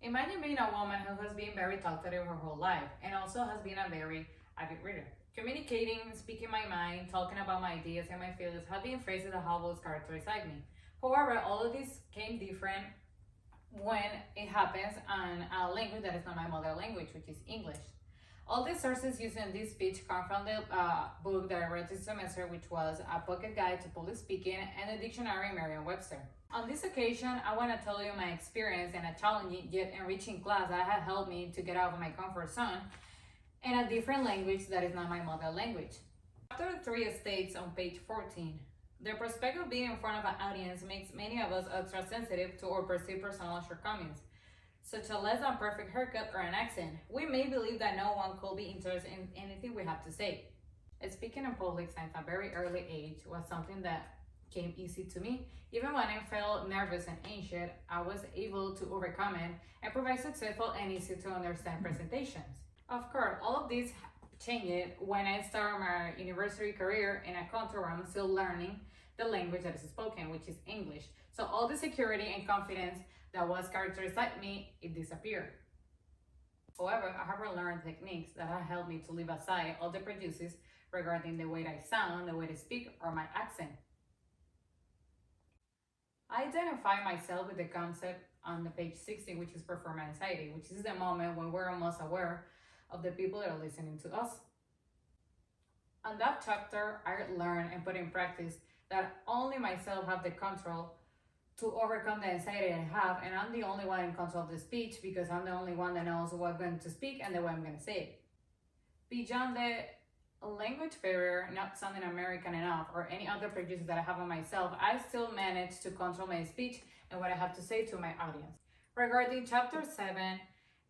Imagine being a woman who has been very talkative her whole life and also has been a very avid reader. Communicating, speaking my mind, talking about my ideas and my feelings have been phrases that have always characterized me. However, all of this came different when it happens in a language that is not my mother language, which is English. All the sources used in this speech come from the book that I read this semester, which was A Pocket Guide to Public Speaking and the Dictionary Merriam-Webster. On this occasion, I want to tell you my experience in a challenging yet enriching class that had helped me to get out of my comfort zone in a different language that is not my mother language. Chapter 3 states on page 14, the prospect of being in front of an audience makes many of us extra sensitive to our perceived personal shortcomings, such a less than perfect haircut or an accent. We may believe that no one could be interested in anything we have to say. Speaking in public since a very early age was something that came easy to me. Even when I felt nervous and anxious, I was able to overcome it and provide successful and easy to understand presentations. Of course, all of this changed when I started my university career in a country where I'm still learning the language that is spoken, which is English. So all the security and confidence that was characterized me, it disappeared. However, I have learned techniques that have helped me to leave aside all the prejudices regarding the way I sound, the way I speak, or my accent. I identify myself with the concept on the page 16, which is performance anxiety, which is the moment when we're most aware of the people that are listening to us. On that chapter, I learned and put in practice that only myself have the control to overcome the anxiety I have, and I'm the only one in control of the speech because I'm the only one that knows what I'm going to speak and the way I'm going to say it. Beyond the language barrier, not sounding American enough, or any other prejudices that I have on myself, I still manage to control my speech and what I have to say to my audience. Regarding chapter 7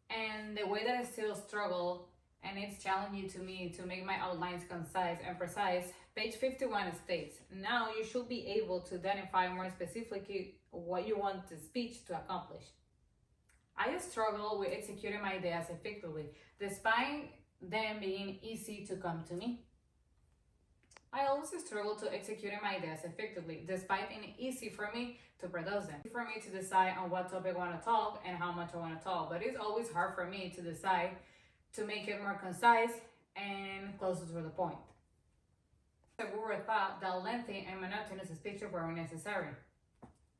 and the way that I still struggle and it's challenging to me to make my outlines concise and precise, page 51 states, now you should be able to identify more specifically what you want the speech to accomplish. I struggle with executing my ideas effectively, despite them being easy to come to me. I also struggle to execute my ideas effectively, despite being easy for me to produce them. For me to decide on what topic I want to talk and how much I want to talk, but it's always hard for me to decide to make it more concise and closer to the point. We were taught that lengthy and monotonous speeches were unnecessary.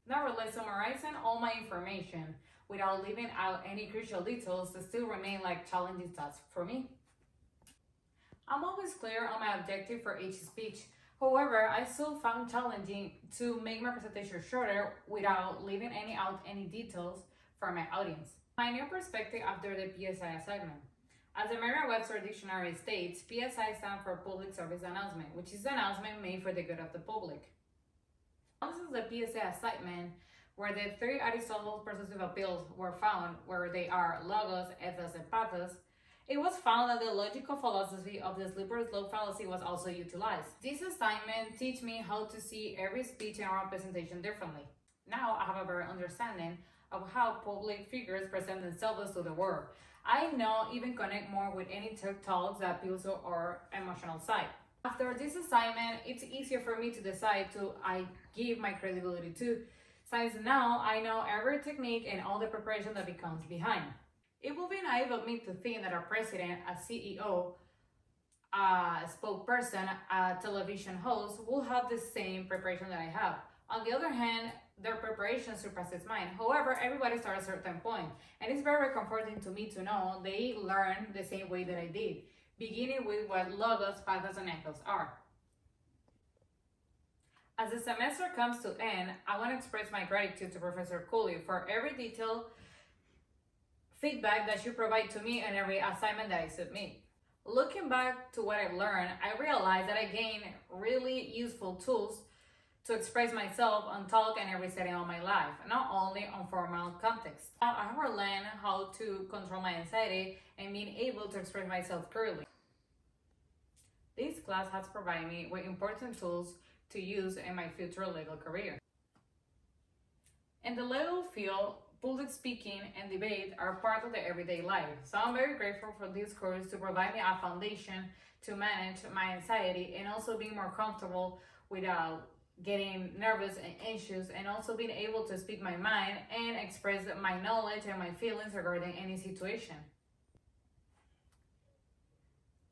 Nevertheless, summarizing all my information without leaving out any crucial details still remain like challenging tasks for me. I'm always clear on my objective for each speech. However, I still found challenging to make my presentation shorter without leaving out any details for my audience. My new perspective after the PSI assignment. As the Merriam-Webster Dictionary states, PSI stands for Public Service Announcement, which is an announcement made for the good of the public. This is the PSI assignment where the three Aristotle persuasive appeals were found, where they are logos, ethos, and pathos. It was found that the logical philosophy of the slippery slope fallacy was also utilized. This assignment teach me how to see every speech and oral presentation differently. Now I have a better understanding of how public figures present themselves to the world. I now even connect more with any talks that appeals to our emotional side. After this assignment, it's easier for me to decide who I give my credibility to, since now I know every technique and all the preparation that becomes behind. It will be naive of me to think that a president, a CEO, a spokesperson, a television host will have the same preparation that I have. On the other hand, their preparation surpasses mine. However, everybody starts at a certain point, and it's very comforting to me to know they learn the same way that I did, beginning with what logos, pathos, and ethos are. As the semester comes to end, I want to express my gratitude to Professor Cooley for every detailed feedback that she provides to me and every assignment that I submit. Looking back to what I've learned, I realized that I gained really useful tools to express myself on talk and every setting of my life, not only on formal context. Now I have learned how to control my anxiety and being able to express myself clearly. This class has provided me with important tools to use in my future legal career. In the legal field, public speaking and debate are part of the everyday life, so I'm very grateful for this course to provide me a foundation to manage my anxiety and also be more comfortable without getting nervous and anxious, and also being able to speak my mind and express my knowledge and my feelings regarding any situation.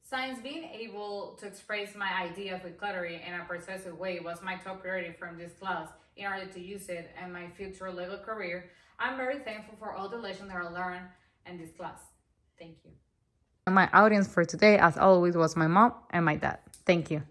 Since being able to express my ideas with clarity in a persuasive way was my top priority from this class in order to use it in my future legal career, I'm very thankful for all the lessons that I learned in this class. Thank you. My audience for today, as always, was my mom and my dad. Thank you.